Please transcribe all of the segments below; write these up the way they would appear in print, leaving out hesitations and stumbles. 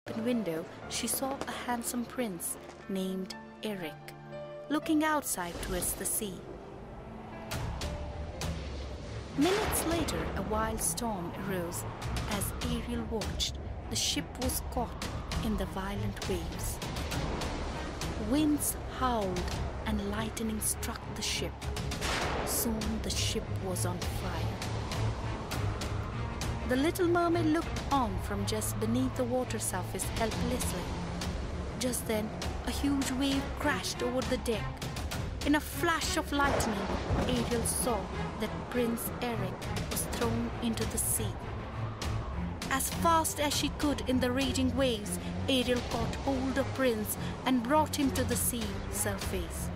open window, she saw a handsome prince named Eric looking outside towards the sea. Minutes later, a wild storm arose. As Ariel watched, the ship was caught in the violent waves. Winds howled and lightning struck the ship. Soon the ship was on fire. The little mermaid looked on from just beneath the water surface helplessly. Just then, a huge wave crashed over the deck. In a flash of lightning, Ariel saw that Prince Eric was thrown into the sea. As fast as she could in the raging waves, Ariel caught hold of Prince and brought him to the sea surface.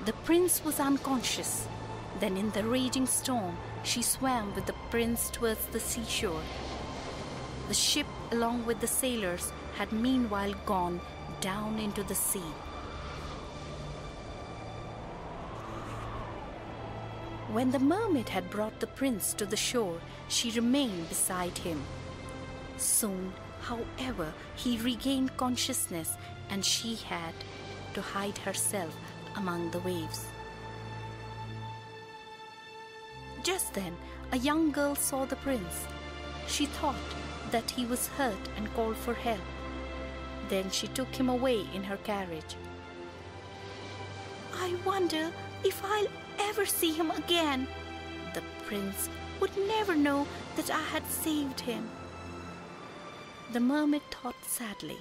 The prince was unconscious. Then in the raging storm, she swam with the prince towards the seashore. The ship, along with the sailors, had meanwhile gone down into the sea. When the mermaid had brought the prince to the shore, she remained beside him. Soon, however, he regained consciousness and she had to hide herself among the waves. Just then, a young girl saw the prince. She thought that he was hurt and called for help. Then she took him away in her carriage. "I wonder if I'll ever see him again. The prince would never know that I had saved him." The mermaid thought sadly.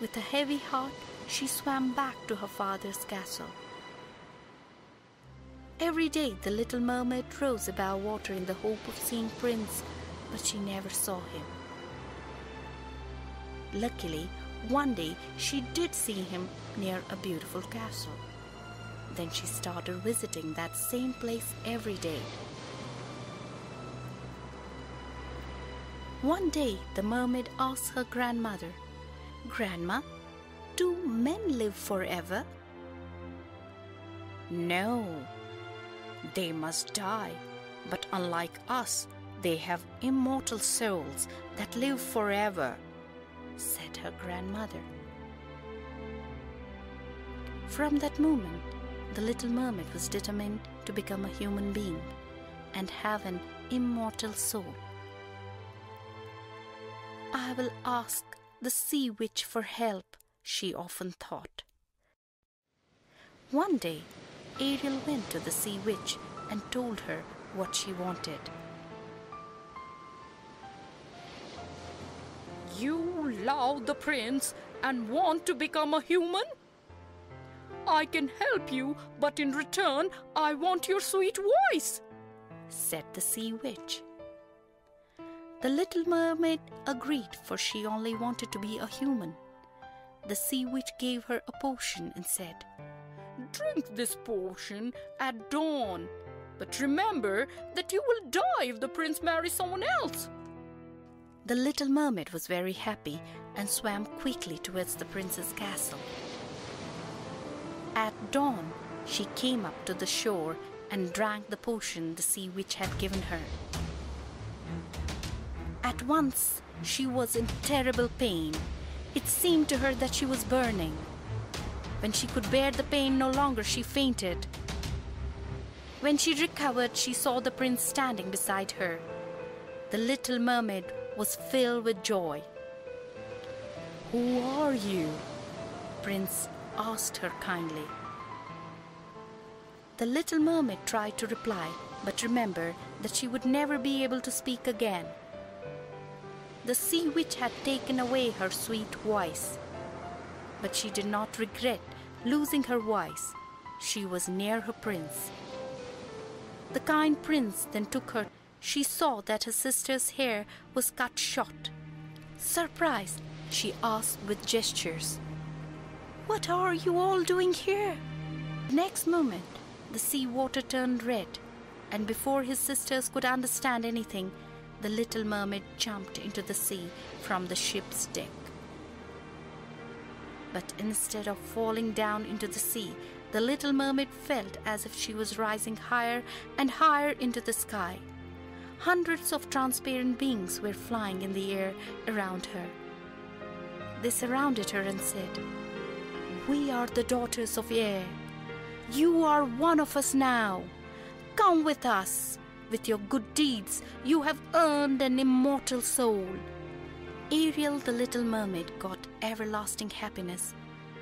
With a heavy heart, she swam back to her father's castle. Every day the little mermaid rose above water in the hope of seeing Prince, but she never saw him. Luckily, one day she did see him near a beautiful castle. Then she started visiting that same place every day. One day the mermaid asked her grandmother, "Grandma, do men live forever?" "No. They must die, but unlike us, they have immortal souls that live forever," said her grandmother. From that moment, the little mermaid was determined to become a human being and have an immortal soul. "I will ask the sea witch for help," she often thought. One day, Ariel went to the sea witch and told her what she wanted. "You love the prince and want to become a human? I can help you, but in return, I want your sweet voice," said the sea witch. The little mermaid agreed, for she only wanted to be a human. The sea witch gave her a potion and said, "Drink this potion at dawn, but remember that you will die if the prince marries someone else." The little mermaid was very happy and swam quickly towards the prince's castle. At dawn, she came up to the shore and drank the potion the sea witch had given her. At once, she was in terrible pain. It seemed to her that she was burning. When she could bear the pain no longer, she fainted. When she recovered, she saw the prince standing beside her. The little mermaid was filled with joy. "Who are you?" Prince asked her kindly. The little mermaid tried to reply, but remembered that she would never be able to speak again. The sea witch had taken away her sweet voice, but she did not regret losing her voice. She was near her prince. The kind prince then took her. She saw that her sister's hair was cut short. Surprised, she asked with gestures, "What are you all doing here?" The next moment, the sea water turned red, and before his sisters could understand anything, the little mermaid jumped into the sea from the ship's deck. But instead of falling down into the sea, the little mermaid felt as if she was rising higher and higher into the sky. hundreds of transparent beings were flying in the air around her. They surrounded her and said, "We are the daughters of air. You are one of us now. Come with us. With your good deeds, you have earned an immortal soul." Ariel, the little mermaid, got everlasting happiness,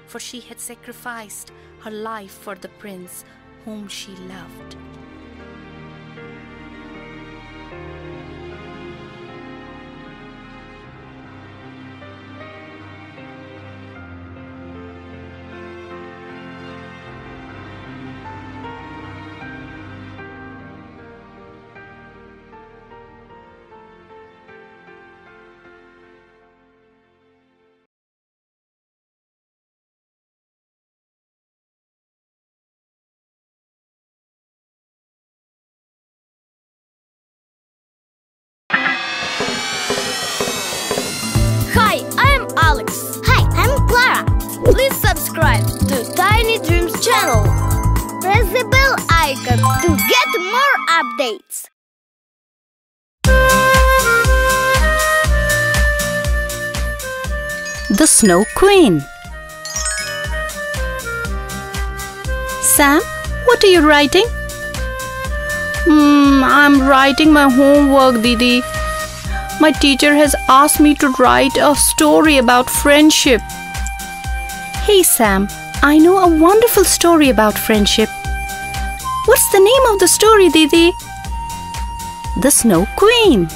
for she had sacrificed her life for the prince whom she loved. Hi, I'm Alex. Hi, I'm Clara. Please subscribe to Tiny Dreams channel. Press the bell icon to get more updates. The Snow Queen. Sam, what are you writing? I'm writing my homework, Didi. My teacher has asked me to write a story about friendship. Hey Sam, I know a wonderful story about friendship. What's the name of the story, Didi? The Snow Queen.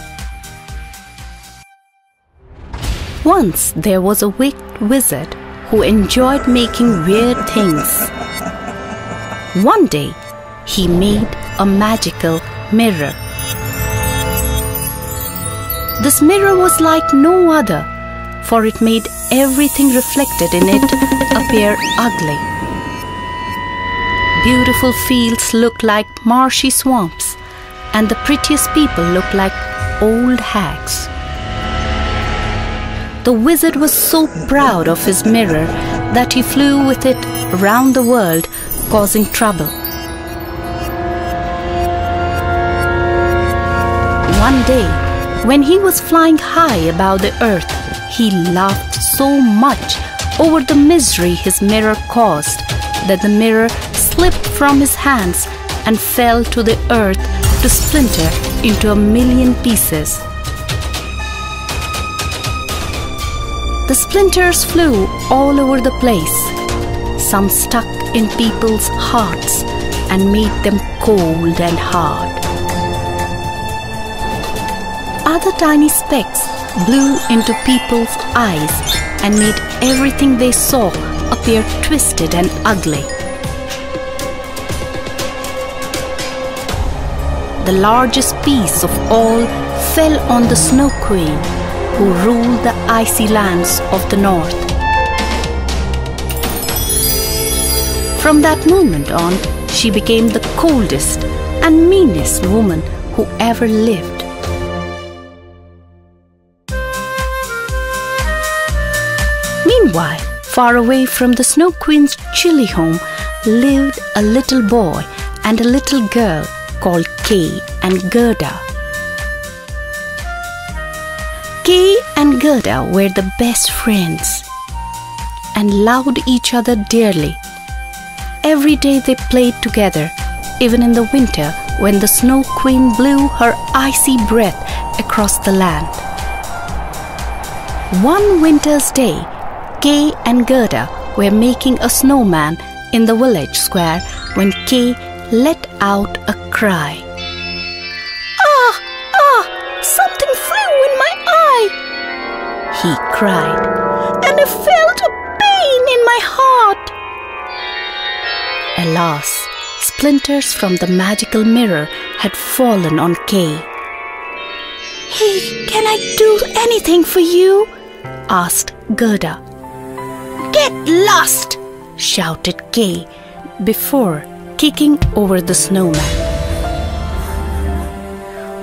Once there was a wicked wizard who enjoyed making weird things. One day, he made a magical mirror. This mirror was like no other, for it made everything reflected in it appear ugly. Beautiful fields looked like marshy swamps, and the prettiest people looked like old hags. The wizard was so proud of his mirror that he flew with it around the world, causing trouble. One day, when he was flying high above the earth, he laughed so much over the misery his mirror caused that the mirror slipped from his hands and fell to the earth to splinter into 1,000,000 pieces. The splinters flew all over the place. Some stuck in people's hearts and made them cold and hard. Other tiny specks blew into people's eyes and made everything they saw appear twisted and ugly. The largest piece of all fell on the Snow Queen, who ruled the icy lands of the north. From that moment on, she became the coldest and meanest woman who ever lived. Meanwhile, far away from the Snow Queen's chilly home lived a little boy and a little girl called Kay and Gerda. Kay and Gerda were the best friends and loved each other dearly. Every day they played together, even in the winter when the Snow Queen blew her icy breath across the land. One winter's day, Kay and Gerda were making a snowman in the village square when Kay let out a cry. "Ah! Ah! Something flew in my eye!" he cried, "and I felt a pain in my heart." Alas, splinters from the magical mirror had fallen on Kay. "Hey, can I do anything for you?" asked Gerda. "Get lost!" shouted Kay before kicking over the snowman.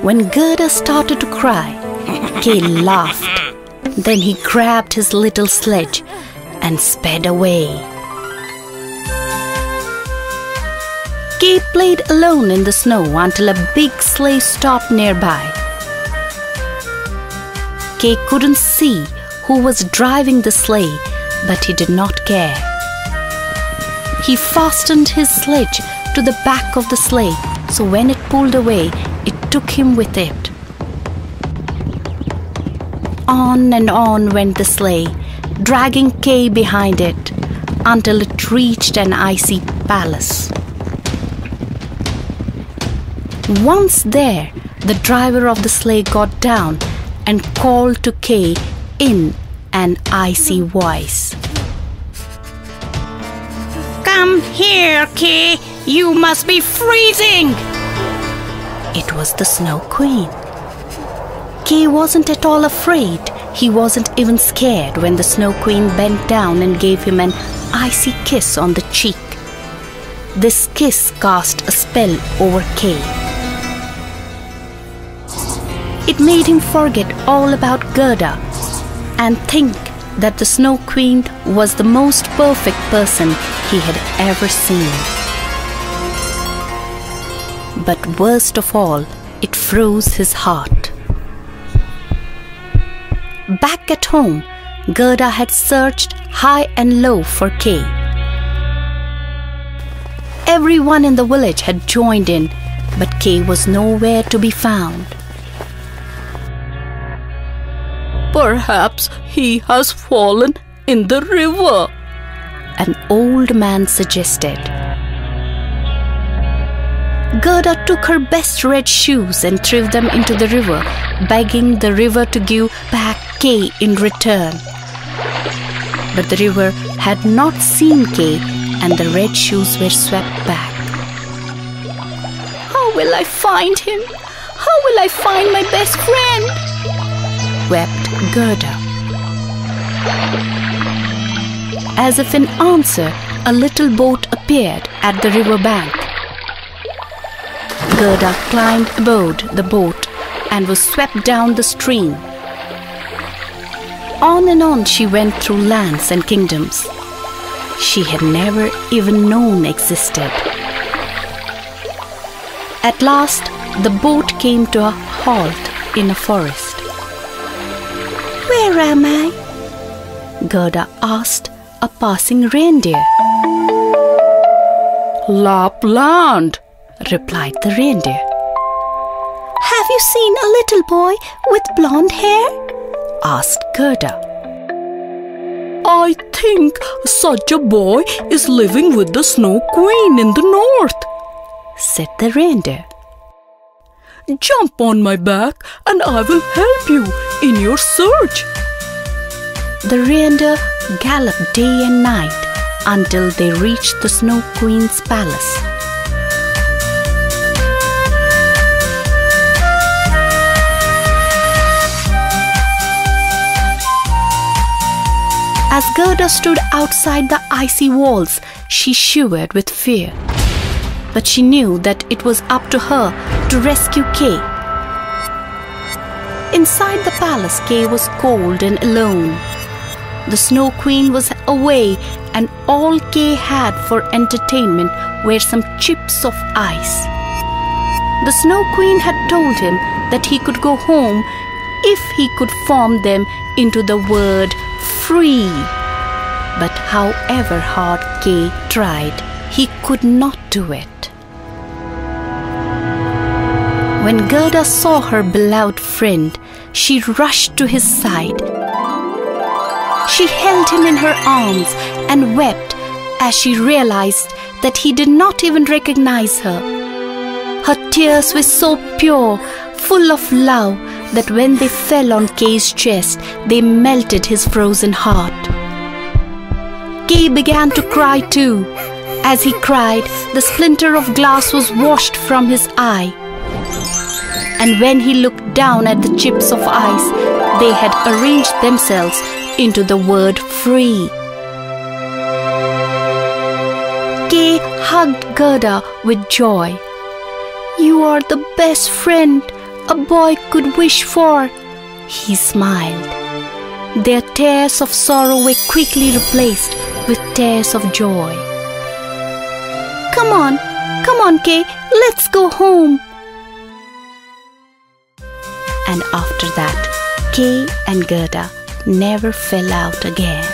When Gerda started to cry, Kay laughed. Then he grabbed his little sledge and sped away. Kay played alone in the snow until a big sleigh stopped nearby. Kay couldn't see who was driving the sleigh, but he did not care. He fastened his sledge to the back of the sleigh, so when it pulled away, it took him with it. On and on went the sleigh, dragging Kay behind it, until it reached an icy palace. Once there, the driver of the sleigh got down and called to Kay in an icy voice. "Come here, Kay! You must be freezing!" It was the Snow Queen. Kay wasn't at all afraid. He wasn't even scared when the Snow Queen bent down and gave him an icy kiss on the cheek. This kiss cast a spell over Kay. It made him forget all about Gerda and think that the Snow Queen was the most perfect person he had ever seen. But worst of all, it froze his heart. Back at home, Gerda had searched high and low for Kay. Everyone in the village had joined in, but Kay was nowhere to be found. Perhaps he has fallen in the river, an old man suggested. Gerda took her best red shoes and threw them into the river, begging the river to give back Kay in return. But the river had not seen Kay, and the red shoes were swept back. "How will I find him? How will I find my best friend?" wept Gerda. As if in answer, a little boat appeared at the river bank. Gerda climbed aboard the boat and was swept down the stream. On and on she went through lands and kingdoms she had never even known existed. At last, the boat came to a halt in a forest. "Where am I?" Gerda asked a passing reindeer. Lapland, replied the reindeer. "Have you seen a little boy with blonde hair?" asked Gerda. I think such a boy is living with the Snow Queen in the north, said the reindeer. Jump on my back and I will help you in your search. The reindeer galloped day and night until they reached the Snow Queen's palace. As Gerda stood outside the icy walls, she shivered with fear. But she knew that it was up to her to rescue Kay. Inside the palace, Kay was cold and alone. The Snow Queen was away, and all Kay had for entertainment were some chips of ice. The Snow Queen had told him that he could go home if he could form them into the word free. But however hard Kay tried, he could not do it. When Gerda saw her beloved friend, she rushed to his side. She held him in her arms and wept as she realized that he did not even recognize her. Her tears were so pure, full of love, that when they fell on Kay's chest, they melted his frozen heart. Kay began to cry too. As he cried, the splinter of glass was washed from his eye. And when he looked down at the chips of ice, they had arranged themselves into the word free. Kay hugged Gerda with joy. "You are the best friend a boy could wish for," he smiled. Their tears of sorrow were quickly replaced with tears of joy. Come on, Kay, let's go home. And after that, Kay and Gerda never fell out again.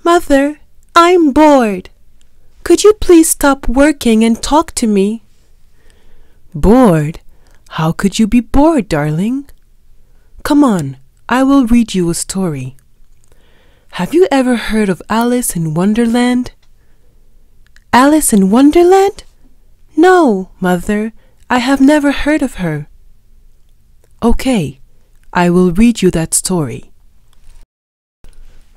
Mother, I'm bored. Could you please stop working and talk to me? Bored? How could you be bored, darling? Come on, I will read you a story. Have you ever heard of Alice in Wonderland? Alice in Wonderland? No, Mother, I have never heard of her. Okay, I will read you that story.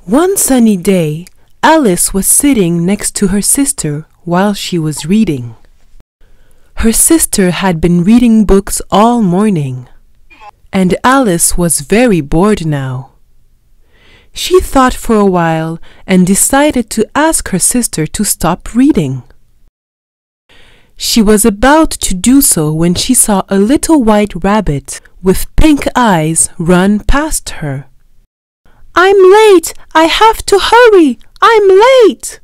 One sunny day, Alice was sitting next to her sister while she was reading. Her sister had been reading books all morning, and Alice was very bored now. She thought for a while and decided to ask her sister to stop reading. She was about to do so when she saw a little white rabbit with pink eyes run past her. I'm late! I have to hurry! I'm late!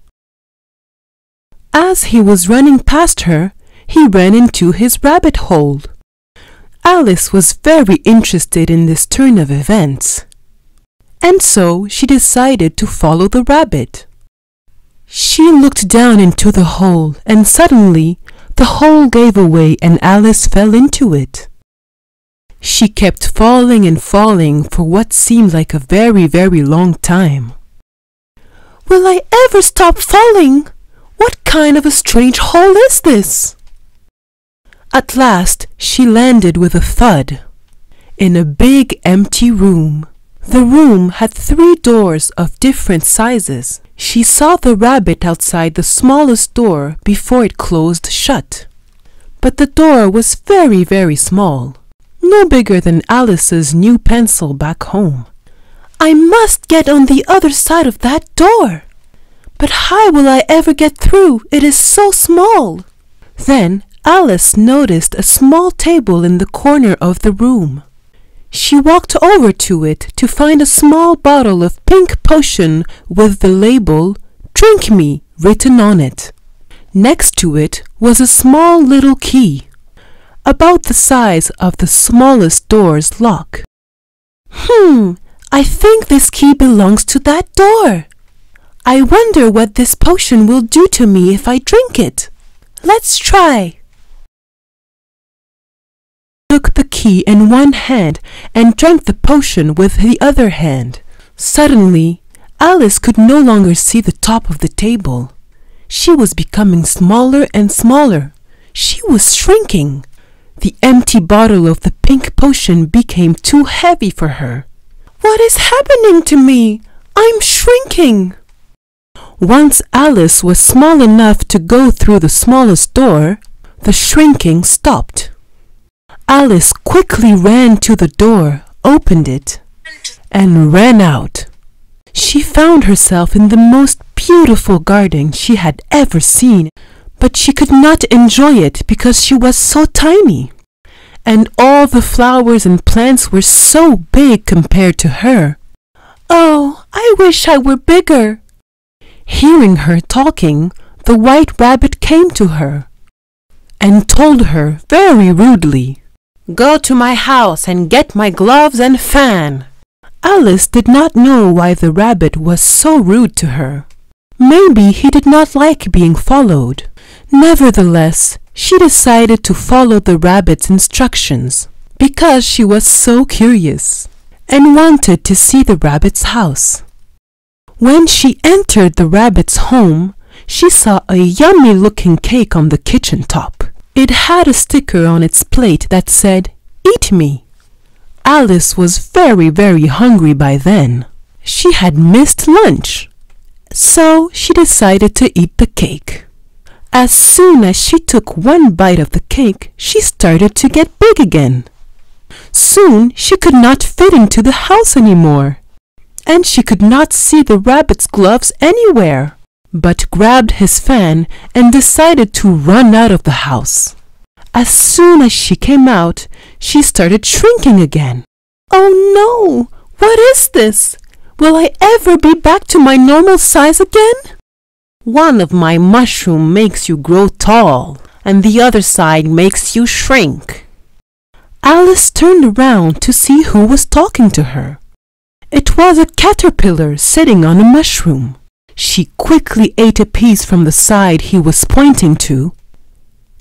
As he was running past her, he ran into his rabbit hole. Alice was very interested in this turn of events, and so she decided to follow the rabbit. She looked down into the hole, and suddenly the hole gave away and Alice fell into it. She kept falling and falling for what seemed like a very, very long time. Will I ever stop falling? What kind of a strange hole is this? At last, she landed with a thud in a big empty room. The room had 3 doors of different sizes. She saw the rabbit outside the smallest door before it closed shut. But the door was very, very small. No bigger than Alice's new pencil back home. I must get on the other side of that door. But how will I ever get through? It is so small. Then Alice noticed a small table in the corner of the room. She walked over to it to find a small bottle of pink potion with the label "Drink Me" written on it. Next to it was a small little key, about the size of the smallest door's lock. I think this key belongs to that door. I wonder what this potion will do to me if I drink it. Let's try. Took the key in one hand and drank the potion with the other hand. Suddenly, Alice could no longer see the top of the table. She was becoming smaller and smaller. She was shrinking. The empty bottle of the pink potion became too heavy for her. What is happening to me? I'm shrinking. Once Alice was small enough to go through the smallest door, the shrinking stopped. Alice quickly ran to the door, opened it, and ran out. She found herself in the most beautiful garden she had ever seen, but she could not enjoy it because she was so tiny, and all the flowers and plants were so big compared to her. Oh, I wish I were bigger. Hearing her talking, the white rabbit came to her and told her very rudely, "Go to my house and get my gloves and fan." Alice did not know why the rabbit was so rude to her. Maybe he did not like being followed. Nevertheless, she decided to follow the rabbit's instructions because she was so curious and wanted to see the rabbit's house. When she entered the rabbit's home, she saw a yummy-looking cake on the kitchen top. It had a sticker on its plate that said, "Eat me." Alice was very, very hungry by then. she had missed lunch, so she decided to eat the cake. As soon as she took one bite of the cake, she started to get big again. Soon she could not fit into the house anymore, and she could not see the rabbit's gloves anywhere, but grabbed his fan and decided to run out of the house. As soon as she came out, she started shrinking again. Oh no! What is this? Will I ever be back to my normal size again? One of my mushrooms makes you grow tall, and the other side makes you shrink. Alice turned around to see who was talking to her. It was a caterpillar sitting on a mushroom. She quickly ate a piece from the side he was pointing to,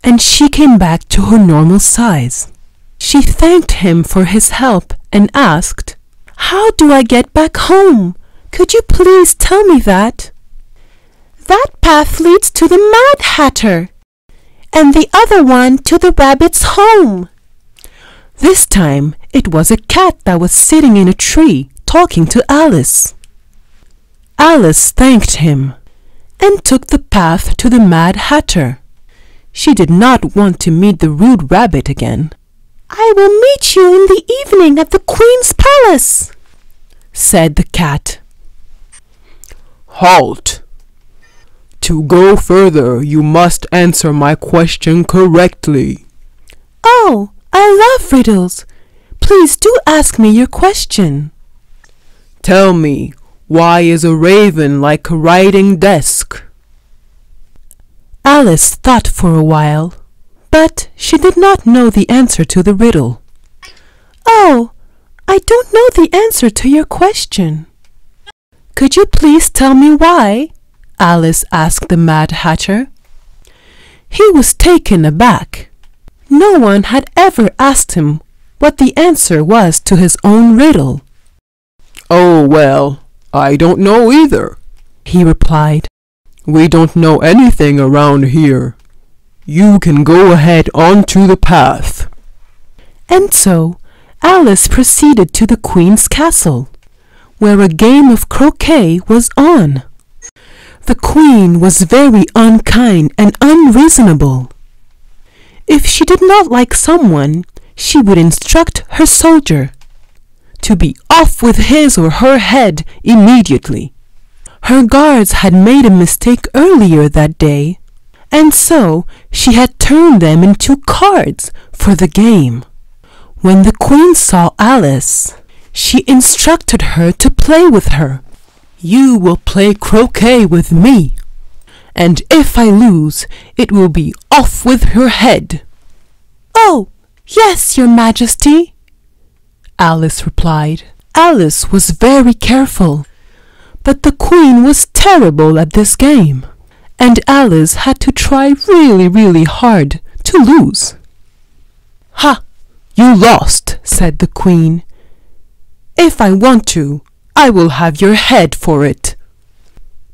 and she came back to her normal size. She thanked him for his help and asked, "How do I get back home? Could you please tell me that?" "That path leads to the Mad Hatter, and the other one to the rabbit's home." This time it was a cat that was sitting in a tree talking to Alice. Alice thanked him and took the path to the Mad Hatter. She did not want to meet the rude rabbit again. "I will meet you in the evening at the Queen's palace," said the cat. "Halt! To go further, you must answer my question correctly." "Oh, I love riddles. Please do ask me your question." "Tell me, why is a raven like a writing desk?" Alice thought for a while, but she did not know the answer to the riddle. "Oh, I don't know the answer to your question." "Could you please tell me why?" Alice asked the Mad Hatter. He was taken aback. No one had ever asked him what the answer was to his own riddle. "Oh, well, I don't know either," he replied. "We don't know anything around here. You can go ahead onto the path." And so Alice proceeded to the Queen's castle, where a game of croquet was on. The Queen was very unkind and unreasonable. If she did not like someone, she would instruct her soldier to be off with his or her head immediately. Her guards had made a mistake earlier that day, and so she had turned them into cards for the game. When the Queen saw Alice, she instructed her to play with her. "You will play croquet with me, and if I lose, it will be off with your head." "Oh, yes, Your Majesty," Alice replied. Alice was very careful, but the Queen was terrible at this game, and Alice had to try really hard to lose. "Ha! You lost," said the Queen. "If I want to, I will have your head for it."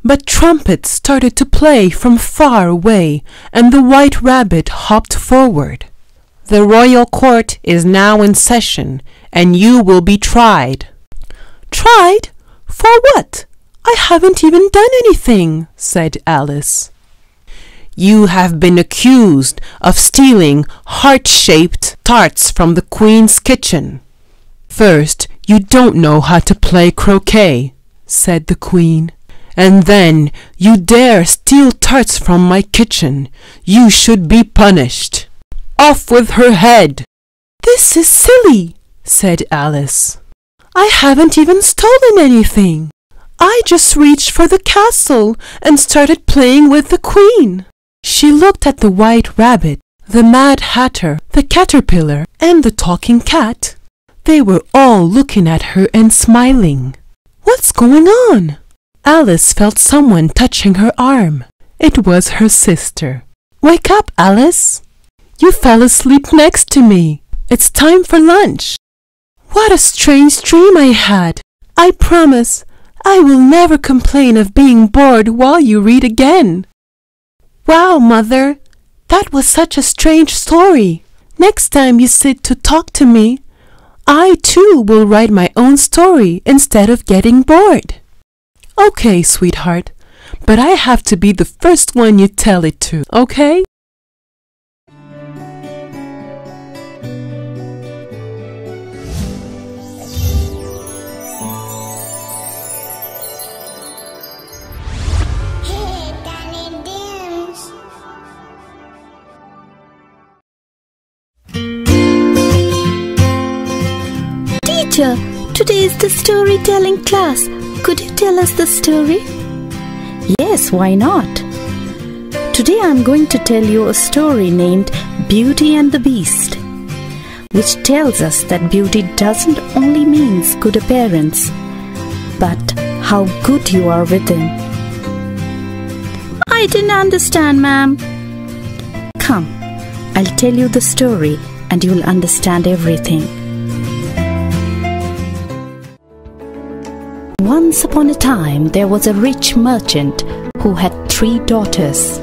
But trumpets started to play from far away, and the White Rabbit hopped forward. "The royal court is now in session, and you will be tried." "Tried? For what? I haven't even done anything," said Alice. "You have been accused of stealing heart-shaped tarts from the Queen's kitchen." "First, you don't know how to play croquet," said the Queen. "And then you dare steal tarts from my kitchen. You should be punished. Off with her head." "This is silly," said Alice. "I haven't even stolen anything. I just reached for the castle and started playing with the Queen." She looked at the White Rabbit, the Mad Hatter, the Caterpillar, and the Talking Cat. They were all looking at her and smiling. "What's going on?" Alice felt someone touching her arm. It was her sister. "Wake up, Alice. You fell asleep next to me. It's time for lunch." "What a strange dream I had. I promise I will never complain of being bored while you read again." "Wow, Mother, that was such a strange story. Next time you sit to talk to me, I too will write my own story instead of getting bored. Okay, sweetheart, but I have to be the first one you tell it to, okay? Teacher, today is the storytelling class. Could you tell us the story? Yes, why not? Today I'm going to tell you a story named Beauty and the Beast, which tells us that beauty doesn't only mean good appearance, but how good you are within. I didn't understand, ma'am. Come, I'll tell you the story and you'll understand everything. Once upon a time, there was a rich merchant who had 3 daughters.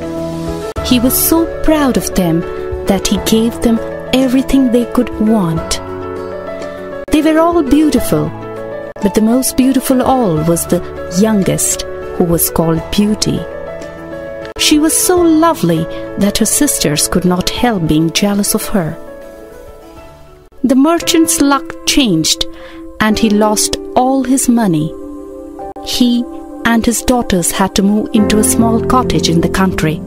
He was so proud of them that he gave them everything they could want. They were all beautiful, but the most beautiful all was the youngest, who was called Beauty. She was so lovely that her sisters could not help being jealous of her. The merchant's luck changed and he lost all his money. He and his daughters had to move into a small cottage in the country.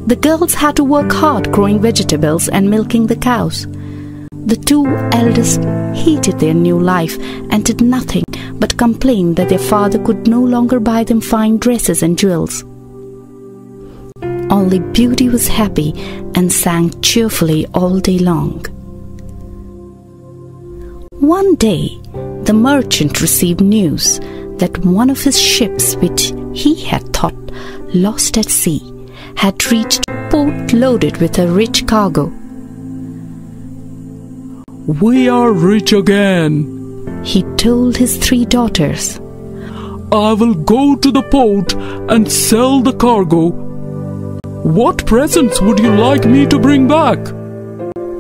The girls had to work hard growing vegetables and milking the cows. The 2 eldest hated their new life and did nothing but complain that their father could no longer buy them fine dresses and jewels. Only Beauty was happy and sang cheerfully all day long. One day, the merchant received news that one of his ships, which he had thought lost at sea, had reached port loaded with a rich cargo. We are rich again, he told his 3 daughters. I will go to the port and sell the cargo. What presents would you like me to bring back?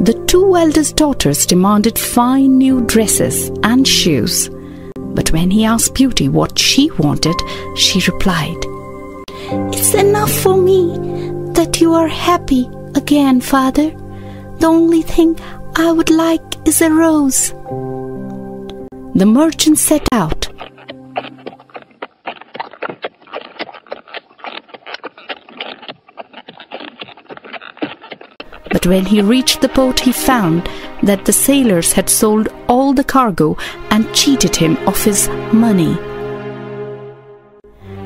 The 2 eldest daughters demanded fine new dresses and shoes. But when he asked Beauty what she wanted, she replied, "It's enough for me that you are happy again, father. The only thing I would like is a rose." The merchant set out. But when he reached the port, he found that the sailors had sold all the cargo and cheated him of his money.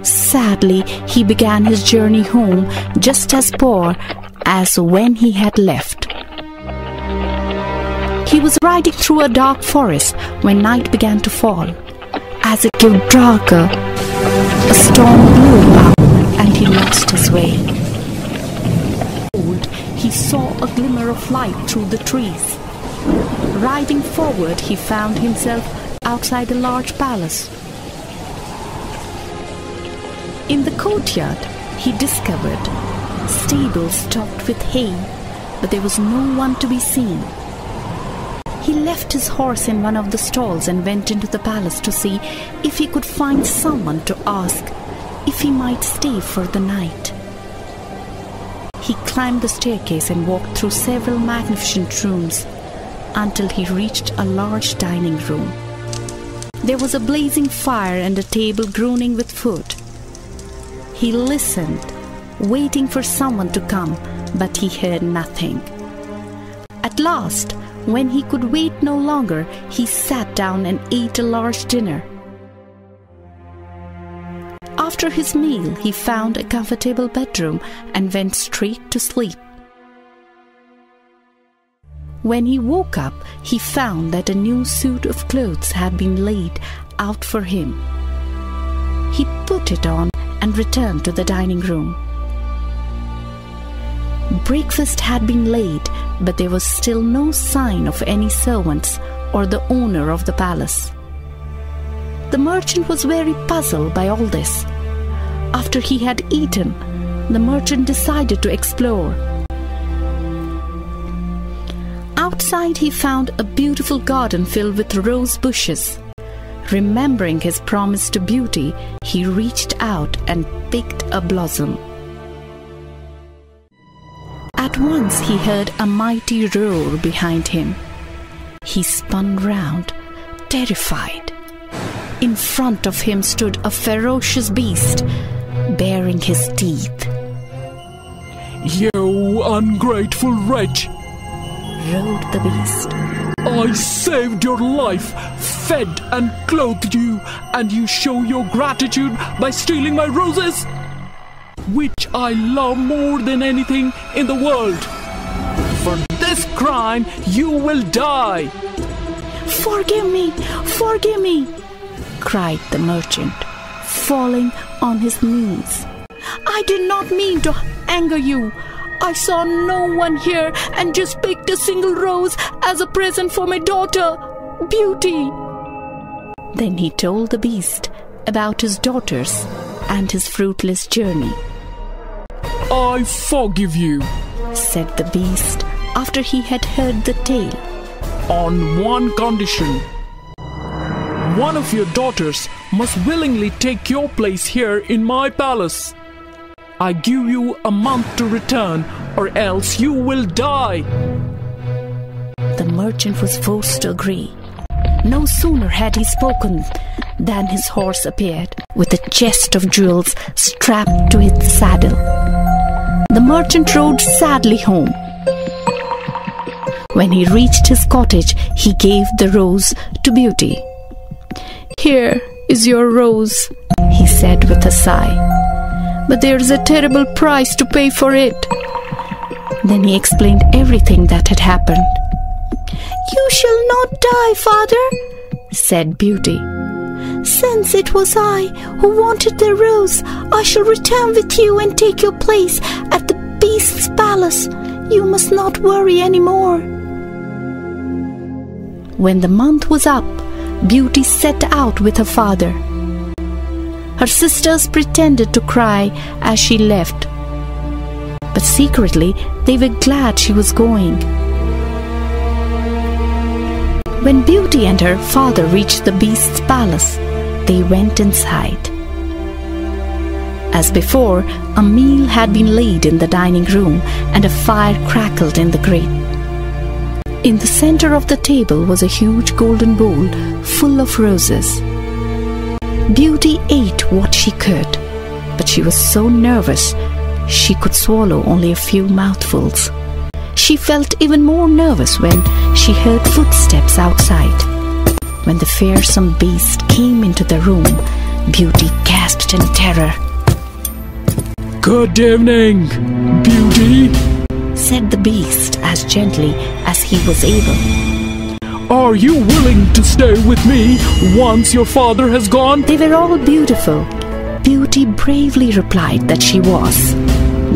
Sadly, he began his journey home just as poor as when he had left. He was riding through a dark forest when night began to fall. As it grew darker, a storm blew about and he lost his way. He saw a glimmer of light through the trees. Riding forward, he found himself outside a large palace. In the courtyard, he discovered stables stocked with hay, but there was no one to be seen. He left his horse in one of the stalls and went into the palace to see if he could find someone to ask if he might stay for the night. He climbed the staircase and walked through several magnificent rooms until he reached a large dining room. There was a blazing fire and a table groaning with food. He listened, waiting for someone to come, but he heard nothing. At last, when he could wait no longer, he sat down and ate a large dinner. After his meal, he found a comfortable bedroom and went straight to sleep. When he woke up, he found that a new suit of clothes had been laid out for him. He put it on and returned to the dining room. Breakfast had been laid, but there was still no sign of any servants or the owner of the palace. The merchant was very puzzled by all this. After he had eaten, the merchant decided to explore. Outside he found a beautiful garden filled with rose bushes. Remembering his promise to Beauty, he reached out and picked a blossom. At once he heard a mighty roar behind him. He spun round, terrified. In front of him stood a ferocious beast, baring his teeth. "You ungrateful wretch! Roared the beast. I saved your life, fed and clothed you, and you show your gratitude by stealing my roses, which I love more than anything in the world. For this crime, you will die." Forgive me, cried the merchant, falling on his knees. I did not mean to anger you. I saw no one here and just picked a single rose as a present for my daughter, Beauty. Then he told the beast about his daughters and his fruitless journey. "I forgive you," said the beast after he had heard the tale. "on one condition. One of your daughters must willingly take your place here in my palace. I give you a month to return, or else you will die." The merchant was forced to agree. No sooner had he spoken than his horse appeared, with a chest of jewels strapped to its saddle. The merchant rode sadly home. When he reached his cottage, he gave the rose to Beauty. "Here is your rose," he said with a sigh. "But there is a terrible price to pay for it." Then he explained everything that had happened. "You shall not die, father," said Beauty. "Since it was I who wanted the rose, I shall return with you and take your place at the beast's palace. You must not worry any more." When the month was up, Beauty set out with her father. Her sisters pretended to cry as she left, but secretly they were glad she was going. When Beauty and her father reached the beast's palace, they went inside. As before, a meal had been laid in the dining room and a fire crackled in the grate. In the center of the table was a huge golden bowl full of roses. Beauty ate what she could, but she was so nervous she could swallow only a few mouthfuls. She felt even more nervous when she heard footsteps outside. When the fearsome beast came into the room, Beauty gasped in terror. "Good evening, Beauty," said the beast as gently as he was able. "Are you willing to stay with me once your father has gone?" They were all beautiful. Beauty bravely replied that she was.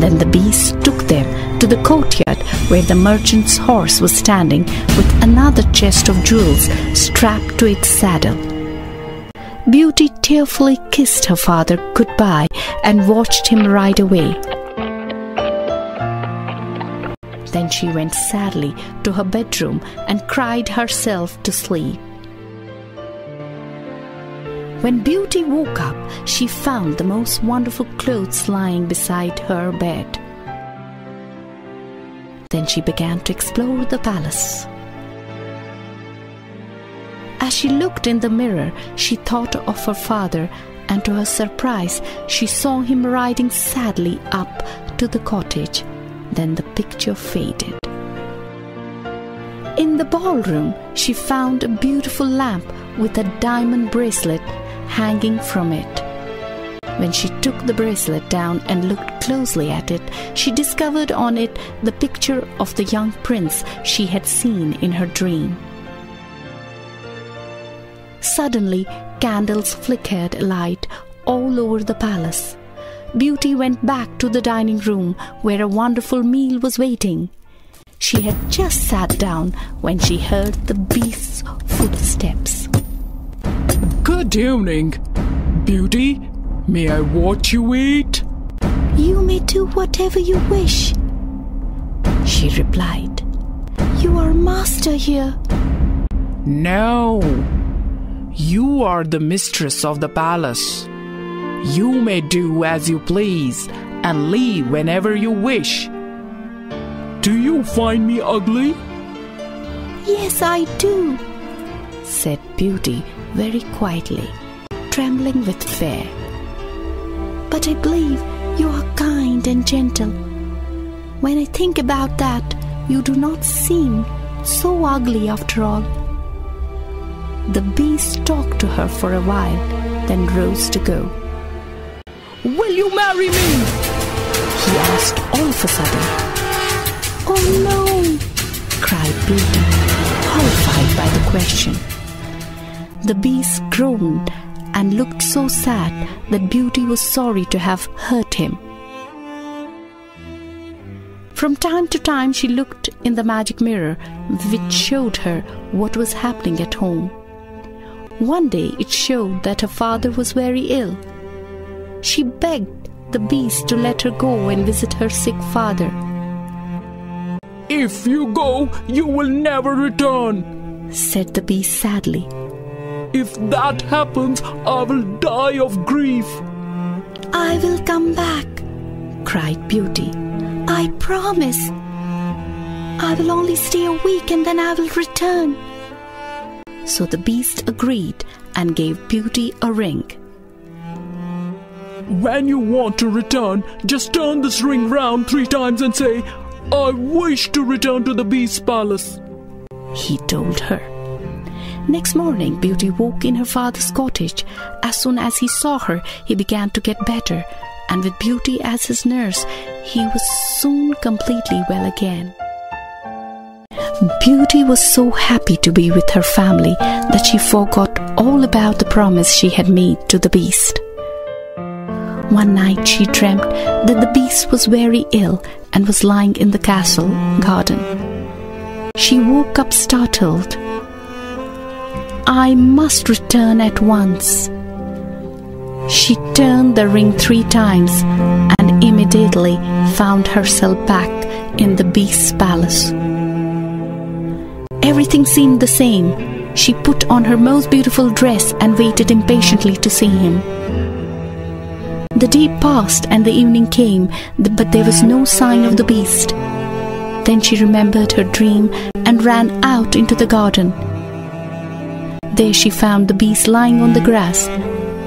Then the beast took them to the courtyard where the merchant's horse was standing with another chest of jewels strapped to its saddle. Beauty tearfully kissed her father goodbye and watched him ride away. Then she went sadly to her bedroom and cried herself to sleep. When Beauty woke up, she found the most wonderful clothes lying beside her bed. Then she began to explore the palace. As she looked in the mirror, she thought of her father, and to her surprise, she saw him riding sadly up to the cottage. Then the picture faded. In the ballroom, she found a beautiful lamp with a diamond bracelet hanging from it. When she took the bracelet down and looked closely at it, she discovered on it the picture of the young prince she had seen in her dream. Suddenly, candles flickered alight all over the palace. Beauty went back to the dining room where a wonderful meal was waiting. She had just sat down when she heard the beast's footsteps. "Good evening, Beauty. May I watch you eat?" "You may do whatever you wish," she replied. "You are master here. No. You are the mistress of the palace. You may do as you please and leave whenever you wish. Do you find me ugly? Yes, I do, said Beauty very quietly, trembling with fear. But I believe you are kind and gentle. When I think about that, you do not seem so ugly after all. The Beast talked to her for a while, then rose to go. Will you marry me? He asked all of a sudden. Oh no, cried Beauty, horrified by the question. The Beast groaned and looked so sad that Beauty was sorry to have hurt him. From time to time she looked in the magic mirror, which showed her what was happening at home. One day it showed that her father was very ill. She begged the Beast to let her go and visit her sick father. If you go, you will never return, said the Beast sadly. If that happens, I will die of grief. I will come back, cried Beauty. I promise. I will only stay a week and then I will return. So the Beast agreed and gave Beauty a ring. When you want to return, just turn this ring round 3 times and say, I wish to return to the Beast's palace, he told her. Next morning, Beauty woke in her father's cottage. As soon as he saw her, he began to get better, and with Beauty as his nurse, he was soon completely well again. Beauty was so happy to be with her family that she forgot all about the promise she had made to the Beast. One night she dreamt that the Beast was very ill and was lying in the castle garden. She woke up startled. I must return at once. She turned the ring 3 times and immediately found herself back in the Beast's palace. Everything seemed the same. She put on her most beautiful dress and waited impatiently to see him. The day passed and the evening came, but there was no sign of the Beast. Then she remembered her dream and ran out into the garden. There she found the Beast lying on the grass.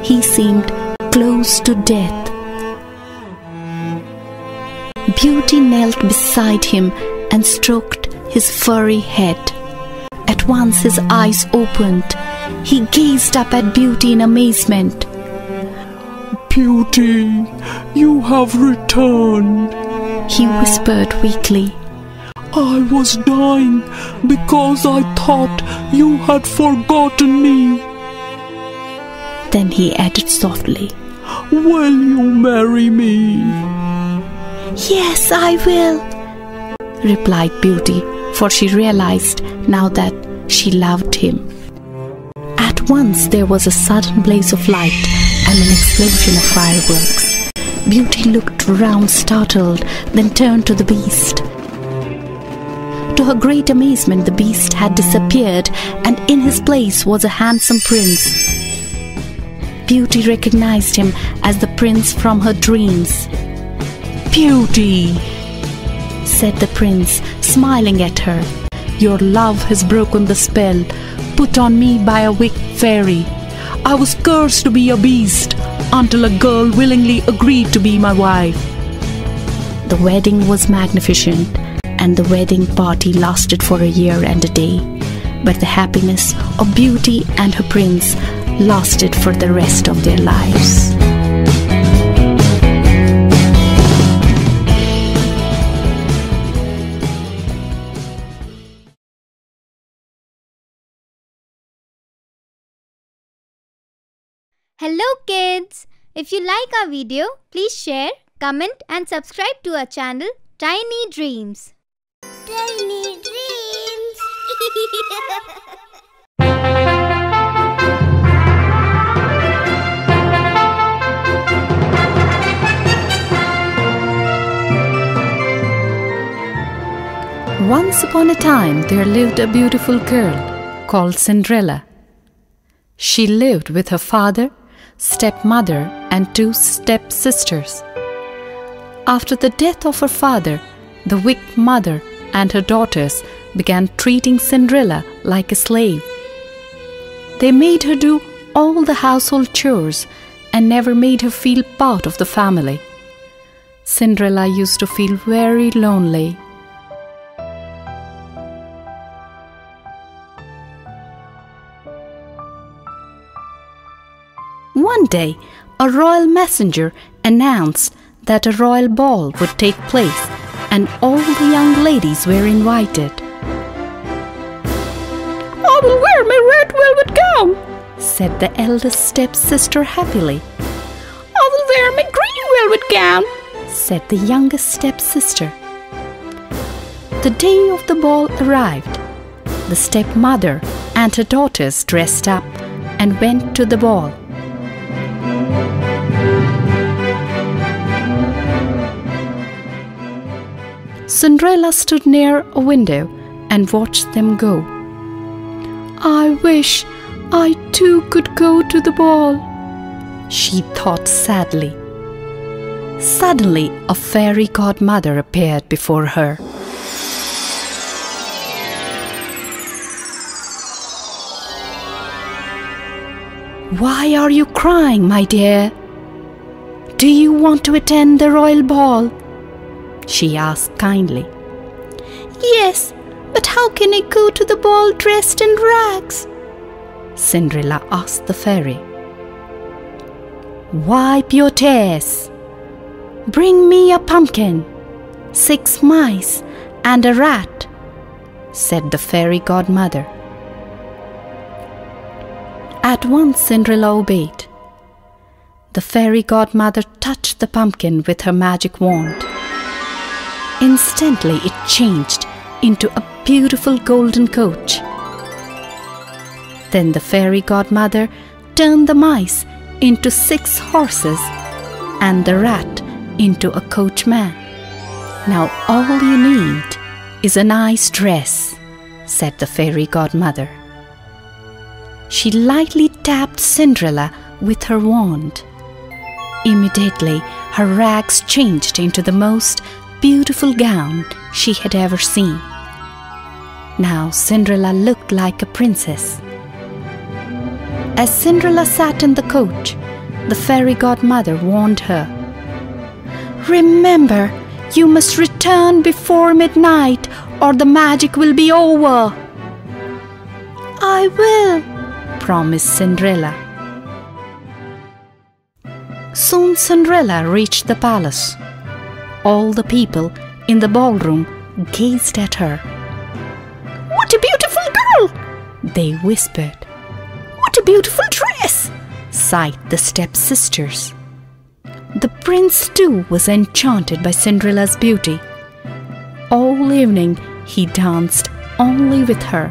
He seemed close to death. Beauty knelt beside him and stroked his furry head. At once his eyes opened. He gazed up at Beauty in amazement. Beauty, you have returned, he whispered weakly. I was dying because I thought you had forgotten me. Then he added softly, Will you marry me? Yes, I will, replied Beauty, for she realized now that she loved him. At once there was a sudden blaze of light and an explosion of fireworks. Beauty looked round startled, then turned to the Beast. To her great amazement, the Beast had disappeared, and in his place was a handsome prince. Beauty recognized him as the prince from her dreams. Beauty, said the prince, smiling at her. Your love has broken the spell put on me by a wicked fairy. I was cursed to be a beast until a girl willingly agreed to be my wife. The wedding was magnificent, and the wedding party lasted for a year and a day. But the happiness of Beauty and her prince lasted for the rest of their lives. Hello kids! If you like our video, please share, comment and subscribe to our channel Tiny Dreams. Tiny Dreams! Once Once upon a time, there lived a beautiful girl called Cinderella. She lived with her father, stepmother, and 2 stepsisters. After the death of her father, the wicked mother and her daughters began treating Cinderella like a slave. They made her do all the household chores and never made her feel part of the family. Cinderella used to feel very lonely. One day, a royal messenger announced that a royal ball would take place and all the young ladies were invited. "I will wear my red velvet gown," said the eldest stepsister happily. "I will wear my green velvet gown," said the youngest stepsister. The day of the ball arrived. The stepmother and her daughters dressed up and went to the ball. Cinderella stood near a window and watched them go. "I wish I too could go to the ball," she thought sadly. Suddenly, a fairy godmother appeared before her. "Why are you crying, my dear? Do you want to attend the royal ball?" she asked kindly. "Yes, but how can I go to the ball dressed in rags?" Cinderella asked the fairy. "Wipe your tears. Bring me a pumpkin, 6 mice, and a rat," said the fairy godmother. At once Cinderella obeyed. The fairy godmother touched the pumpkin with her magic wand. Instantly it changed into a beautiful golden coach. Then the fairy godmother turned the mice into 6 horses and the rat into a coachman. "Now all you need is a nice dress," said the fairy godmother. She lightly tapped Cinderella with her wand. Immediately her rags changed into the most beautiful gown she had ever seen. Now Cinderella looked like a princess. As Cinderella sat in the coach, the fairy godmother warned her. "Remember, you must return before midnight or the magic will be over." "I will," promised Cinderella. Soon Cinderella reached the palace. All the people in the ballroom gazed at her. "What a beautiful girl!" they whispered. "What a beautiful dress!" sighed the stepsisters. The prince too was enchanted by Cinderella's beauty. All evening he danced only with her.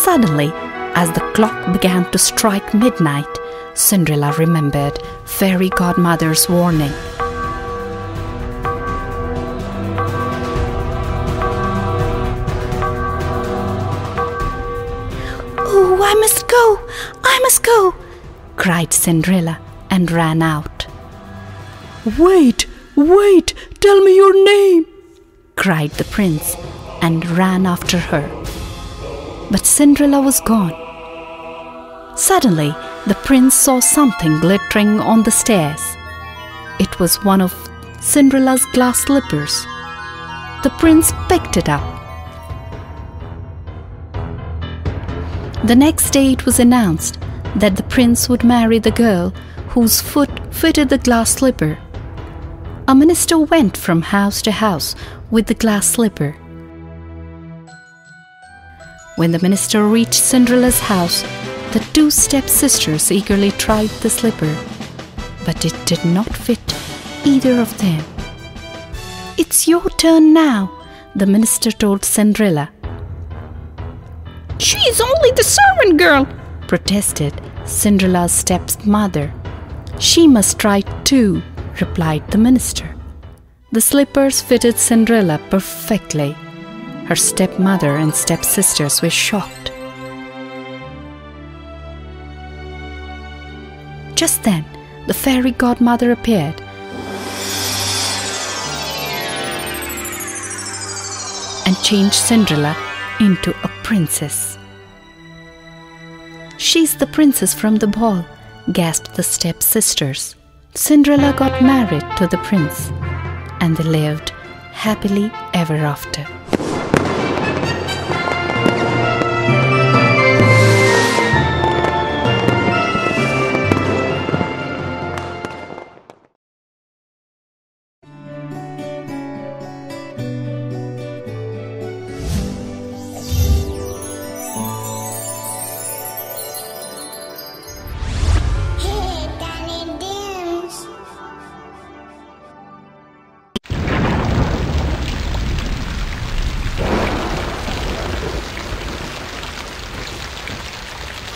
Suddenly, as the clock began to strike midnight, Cinderella remembered Fairy Godmother's warning. "Oh, I must go! I must go!" cried Cinderella and ran out. Wait, wait, tell me your name!" cried the prince and ran after her. But Cinderella was gone. Suddenly, the prince saw something glittering on the stairs. It was one of Cinderella's glass slippers. The prince picked it up. The next day it was announced that the prince would marry the girl whose foot fitted the glass slipper. A minister went from house to house with the glass slipper. When the minister reached Cinderella's house, the 2 stepsisters eagerly tried the slipper, but it did not fit either of them. "It's your turn now," the minister told Cinderella. "She is only the servant girl," protested Cinderella's stepmother. "She must try too," replied the minister. The slippers fitted Cinderella perfectly. Her stepmother and stepsisters were shocked. Just then, the fairy godmother appeared. And changed Cinderella into a princess. "She's the princess from the ball," gasped the stepsisters. Cinderella got married to the prince, and they lived happily ever after.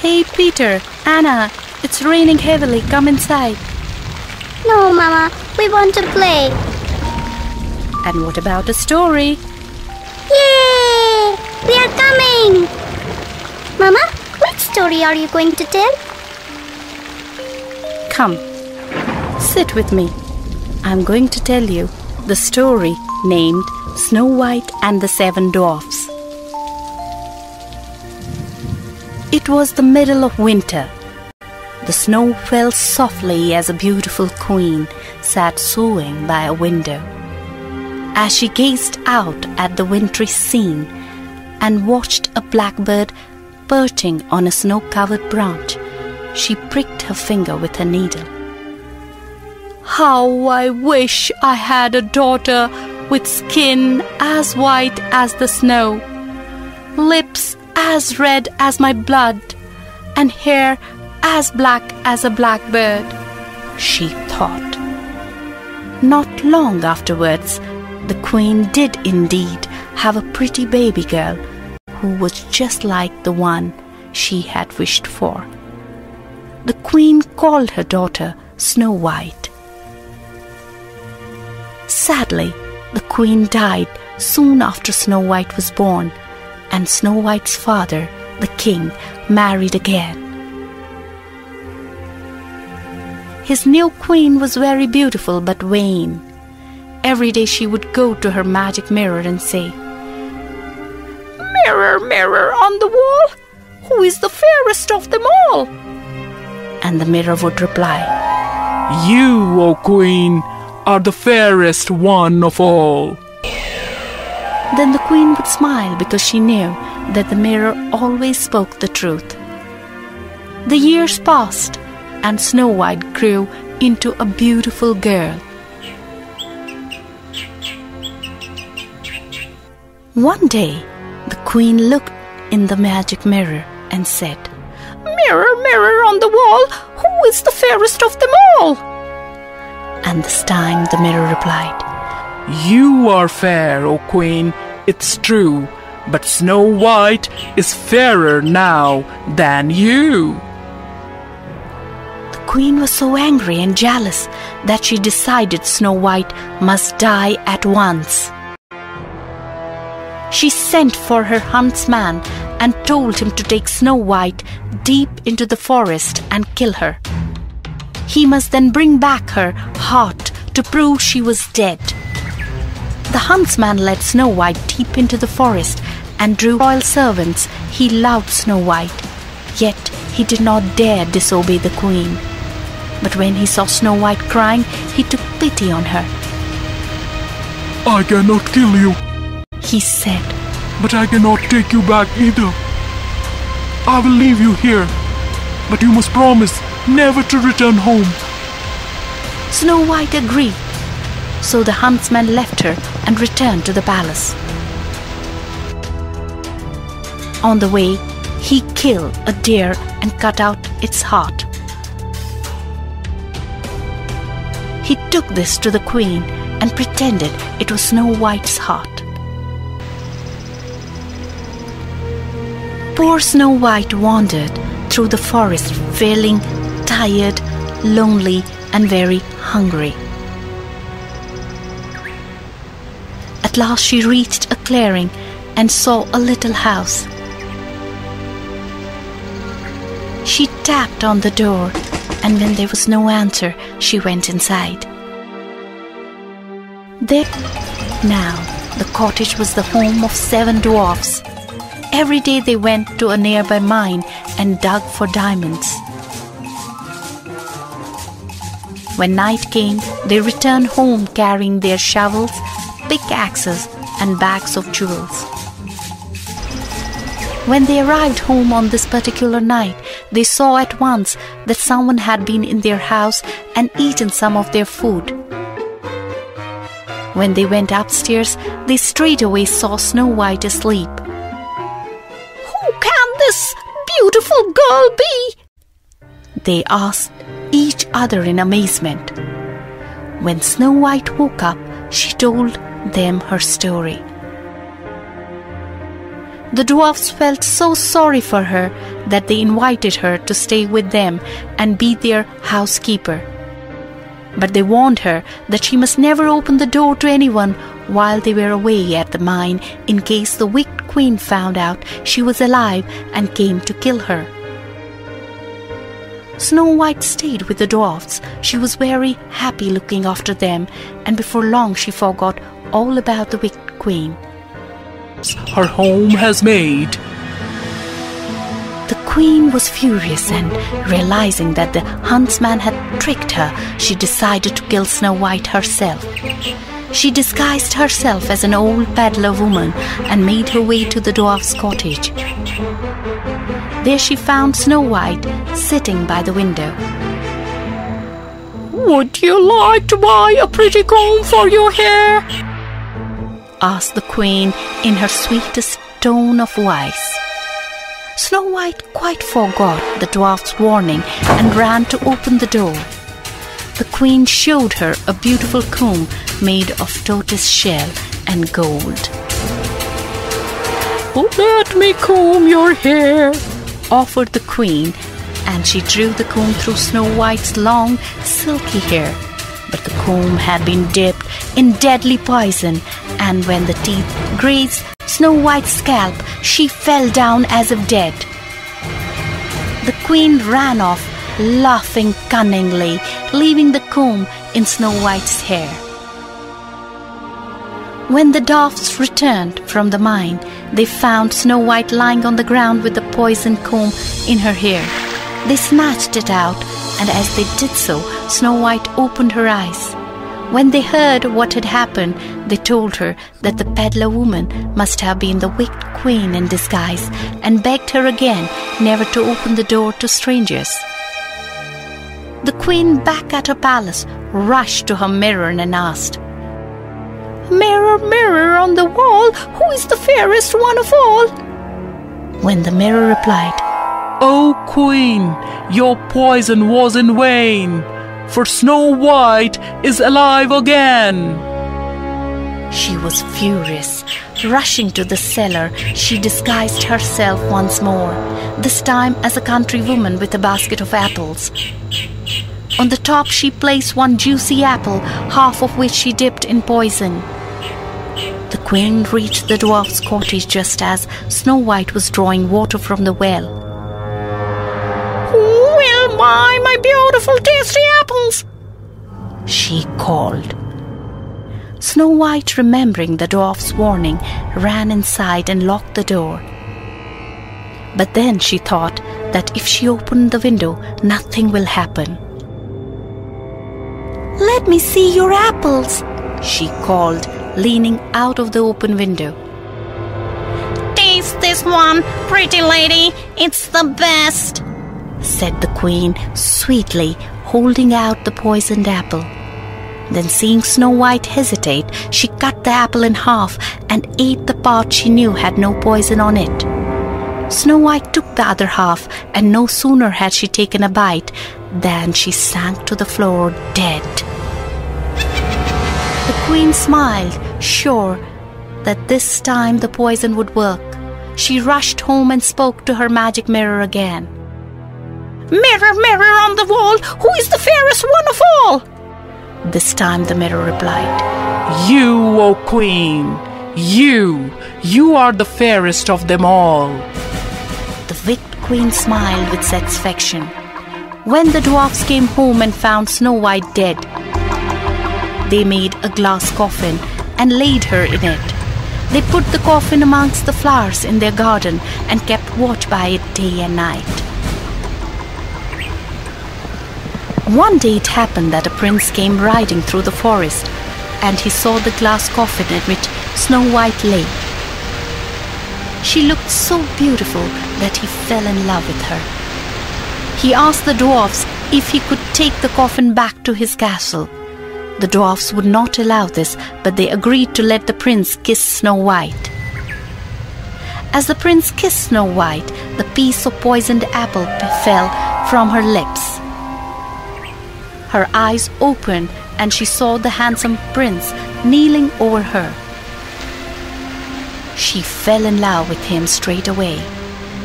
"Hey Peter, Anna, it's raining heavily, come inside." No, Mama, we want to play. "And what about a story?" Yay! We are coming! Mama, what story are you going to tell? "Come, sit with me. I'm going to tell you the story named Snow White and the Seven Dwarfs." It was the middle of winter. The snow fell softly as a beautiful queen sat sewing by a window. As she gazed out at the wintry scene and watched a blackbird perching on a snow-covered branch, she pricked her finger with her needle. "How I wish I had a daughter with skin as white as the snow, lips as red as my blood, and hair as black as a blackbird," she thought. Not long afterwards, the queen did indeed have a pretty baby girl who was just like the one she had wished for. The queen called her daughter Snow White. Sadly, the queen died soon after Snow White was born, and Snow White's father, the king, married again. His new queen was very beautiful but vain. Every day she would go to her magic mirror and say, "Mirror, mirror on the wall, who is the fairest of them all?" And the mirror would reply, "You, O Queen, are the fairest one of all." Then the queen would smile because she knew that the mirror always spoke the truth. The years passed, and Snow White grew into a beautiful girl. One day, the queen looked in the magic mirror and said, "Mirror, mirror on the wall, who is the fairest of them all?" And this time the mirror replied, "You are fair, O Queen, it's true, but Snow White is fairer now than you." The queen was so angry and jealous that she decided Snow White must die at once. She sent for her huntsman and told him to take Snow White deep into the forest and kill her. He must then bring back her heart to prove she was dead. The huntsman led Snow White deep into the forest and drew royal servants. He loved Snow White, yet he did not dare disobey the queen. But when he saw Snow White crying, he took pity on her. "I cannot kill you, He said, but I cannot take you back either. I will leave you here, but you must promise never to return home." Snow White agreed. So the huntsman left her and returned to the palace. On the way, he killed a deer and cut out its heart. He took this to the queen and pretended it was Snow White's heart. Poor Snow White wandered through the forest feeling tired, lonely, and very hungry. At last she reached a clearing and saw a little house. She tapped on the door, and when there was no answer, she went inside. Now, the cottage was the home of 7 dwarfs. Every day they went to a nearby mine and dug for diamonds. When night came, they returned home carrying their shovels, pickaxes, and bags of jewels. When they arrived home on this particular night, they saw at once that someone had been in their house and eaten some of their food. When they went upstairs, they straightway saw Snow White asleep. "Who can this beautiful girl be?" they asked each other in amazement. When Snow White woke up, she told them her story. The dwarfs felt so sorry for her that they invited her to stay with them and be their housekeeper. But they warned her that she must never open the door to anyone while they were away at the mine, in case the wicked queen found out she was alive and came to kill her. Snow White stayed with the dwarfs. She was very happy looking after them, and before long she forgot all about the wicked queen. Her home has made. The queen was furious, and realizing that the huntsman had tricked her, she decided to kill Snow White herself. She disguised herself as an old peddler woman and made her way to the dwarf's cottage. There she found Snow White sitting by the window. "Would you like to buy a pretty comb for your hair?" asked the queen in her sweetest tone of voice. Snow White quite forgot the dwarf's warning and ran to open the door. The queen showed her a beautiful comb made of tortoise shell and gold. "Let me comb your hair," offered the queen, and she drew the comb through Snow White's long, silky hair. But the comb had been dipped in deadly poison, and when the teeth grazed Snow White's scalp, she fell down as if dead. The queen ran off, laughing cunningly, leaving the comb in Snow White's hair. When the dwarfs returned from the mine, they found Snow White lying on the ground with the poisoned comb in her hair. They snatched it out, and as they did so, Snow White opened her eyes. When they heard what had happened, they told her that the peddler woman must have been the wicked queen in disguise, and begged her again never to open the door to strangers. The queen, back at her palace, rushed to her mirror and asked, "Mirror, mirror on the wall, who is the fairest one of all?" When the mirror replied, "O Queen, your poison was in vain, for Snow White is alive again." She was furious. Rushing to the cellar, she disguised herself once more, this time as a country woman with a basket of apples. On the top she placed one juicy apple, half of which she dipped in poison. The queen reached the dwarf's cottage just as Snow White was drawing water from the well. "Who will buy my beautiful tasty apples?" she called. Snow White, remembering the dwarf's warning, ran inside and locked the door. But then she thought that if she opened the window, nothing will happen. "Let me see your apples," she called, leaning out of the open window. Taste this one, pretty lady. It's the best," said the queen sweetly, holding out the poisoned apple. Then, seeing Snow White hesitate, she cut the apple in half and ate the part she knew had no poison on it. Snow White took the other half, and no sooner had she taken a bite than she sank to the floor dead. The queen smiled, sure that this time the poison would work. She rushed home and spoke to her magic mirror again. "Mirror, mirror on the wall, who is the fairest one of all?" This time the mirror replied, "You, O Queen, you are the fairest of them all." The wicked queen smiled with satisfaction. When the dwarfs came home and found Snow White dead, they made a glass coffin and laid her in it. They put the coffin amongst the flowers in their garden and kept watch by it day and night. One day it happened that a prince came riding through the forest, and he saw the glass coffin in which Snow White lay. She looked so beautiful that he fell in love with her. He asked the dwarfs if he could take the coffin back to his castle. The dwarfs would not allow this, but they agreed to let the prince kiss Snow White. As the prince kissed Snow White, the piece of poisoned apple fell from her lips. Her eyes opened and she saw the handsome prince kneeling over her. She fell in love with him straight away.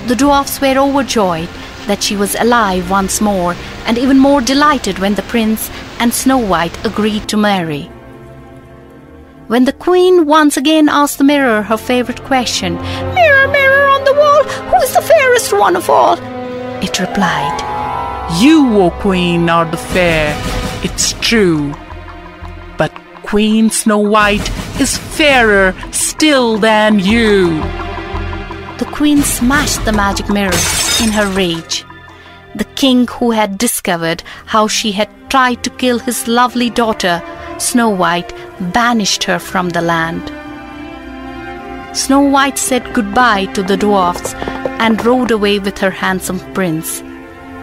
The dwarfs were overjoyed that she was alive once more, and even more delighted when the prince and Snow White agreed to marry. When the queen once again asked the mirror her favorite question, "Mirror, mirror on the wall, who is the fairest one of all?" it replied, "You, O Queen, are the fair, it's true. But Queen Snow White is fairer still than you." The queen smashed the magic mirror in her rage. The king, who had discovered how she had tried to kill his lovely daughter, Snow White, banished her from the land. Snow White said goodbye to the dwarfs and rode away with her handsome prince.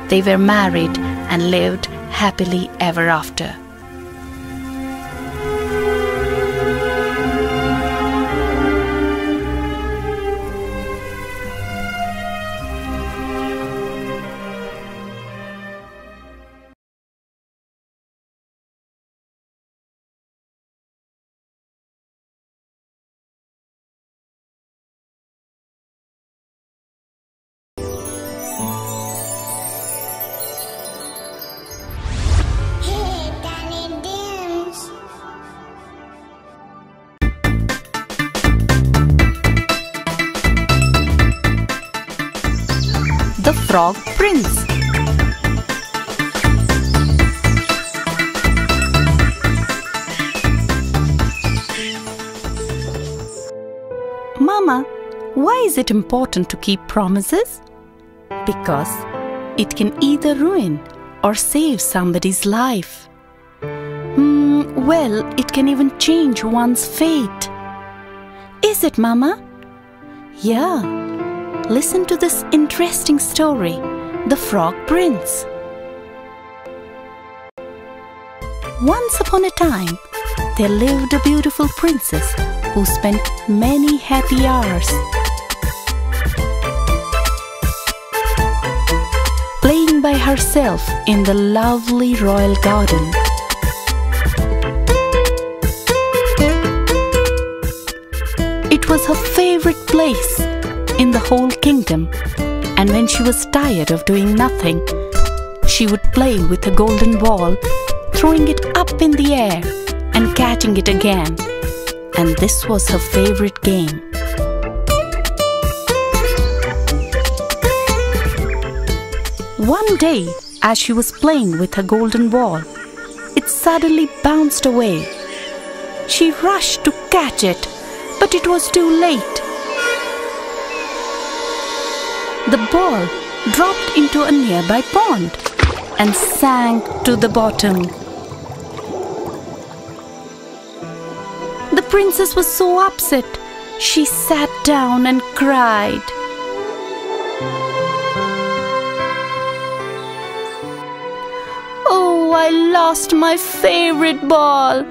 They were married and lived happily ever after. The Frog Prince. Mama, why is it important to keep promises? Because it can either ruin or save somebody's life. Well, it can even change one's fate. Is it, Mama? Yeah. Listen to this interesting story, The Frog Prince. Once upon a time, there lived a beautiful princess who spent many happy hours playing by herself in the lovely royal garden. It was her favorite place in the whole kingdom, and when she was tired of doing nothing, she would play with a golden ball, throwing it up in the air and catching it again, and this was her favorite game. One day, as she was playing with her golden ball, it suddenly bounced away. She rushed to catch it, but it was too late. The ball dropped into a nearby pond and sank to the bottom. The princess was so upset, she sat down and cried. "Oh, I lost my favorite ball."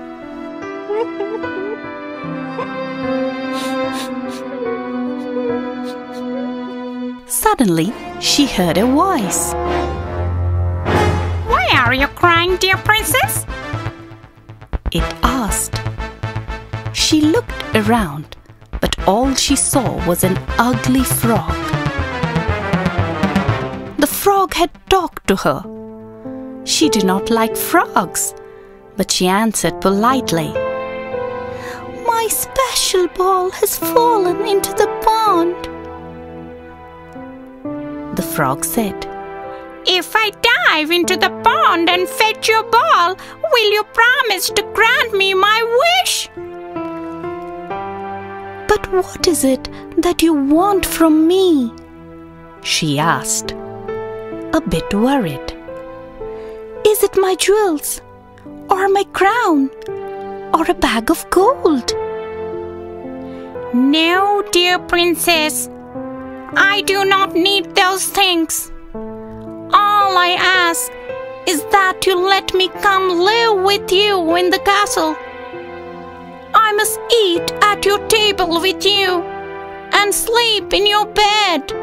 Suddenly, she heard a voice. "Why are you crying, dear princess?" it asked. She looked around, but all she saw was an ugly frog. The frog had talked to her. She did not like frogs, but she answered politely, "My special ball has fallen into the pond." The frog said, "If I dive into the pond and fetch your ball, will you promise to grant me my wish?" "But what is it that you want from me?" she asked, a bit worried. "Is it my jewels, or my crown, or a bag of gold?" "No, dear princess, I do not need those things. All I ask is that you let me come live with you in the castle. I must eat at your table with you and sleep in your bed."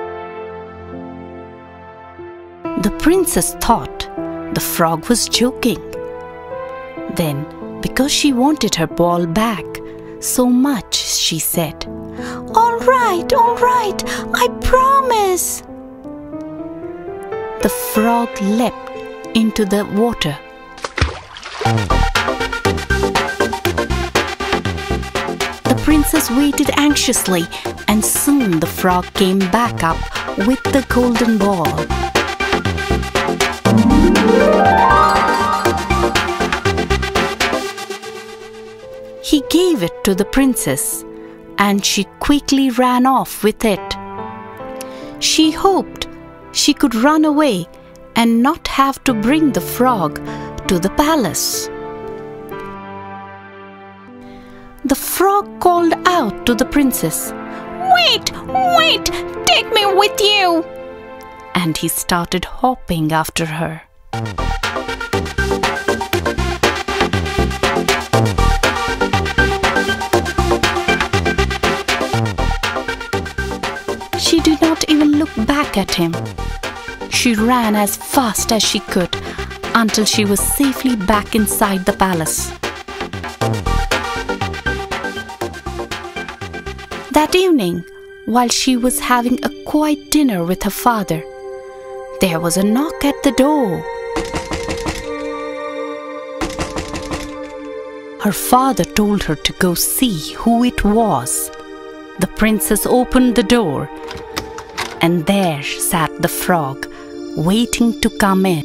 The princess thought the frog was joking. Then, because she wanted her ball back so much, she said, all right, I promise." The frog leapt into the water. The princess waited anxiously, and soon the frog came back up with the golden ball. He gave it to the princess, and she quickly ran off with it. She hoped she could run away and not have to bring the frog to the palace. The frog called out to the princess, "Wait, take me with you!" And he started hopping after her. She did not even look back at him. She ran as fast as she could until she was safely back inside the palace. That evening, while she was having a quiet dinner with her father, there was a knock at the door. Her father told her to go see who it was. The princess opened the door, and there sat the frog, waiting to come in.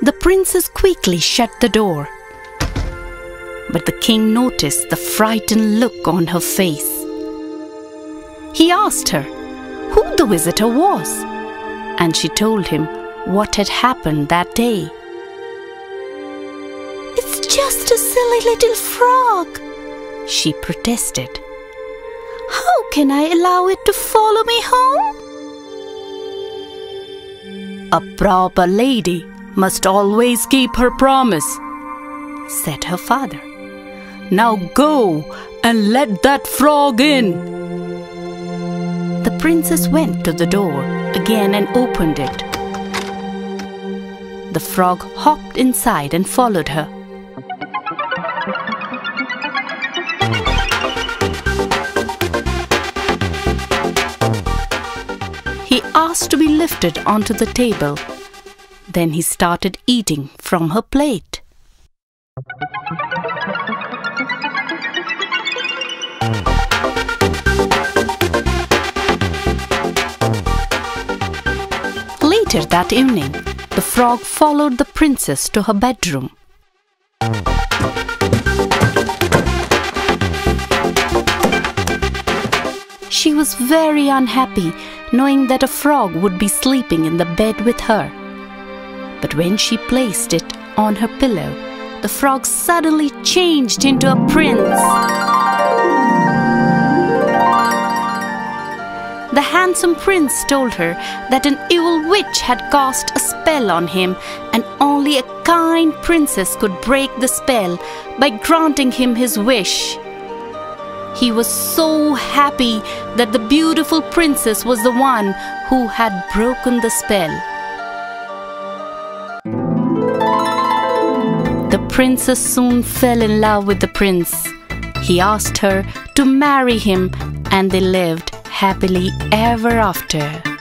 The princess quickly shut the door, but the king noticed the frightened look on her face. He asked her who the visitor was, and she told him what had happened that day. "It's just a silly little frog," she protested. "How can I allow it to follow me home?" "A proper lady must always keep her promise," said her father. "Now go and let that frog in." The princess went to the door again and opened it. The frog hopped inside and followed her. He asked to be lifted onto the table. Then he started eating from her plate. Later that evening, the frog followed the princess to her bedroom. She was very unhappy knowing that a frog would be sleeping in the bed with her. But when she placed it on her pillow, the frog suddenly changed into a prince. The handsome prince told her that an evil witch had cast a spell on him, and only a kind princess could break the spell by granting him his wish. He was so happy that the beautiful princess was the one who had broken the spell. The princess soon fell in love with the prince. He asked her to marry him, and they lived happily ever after.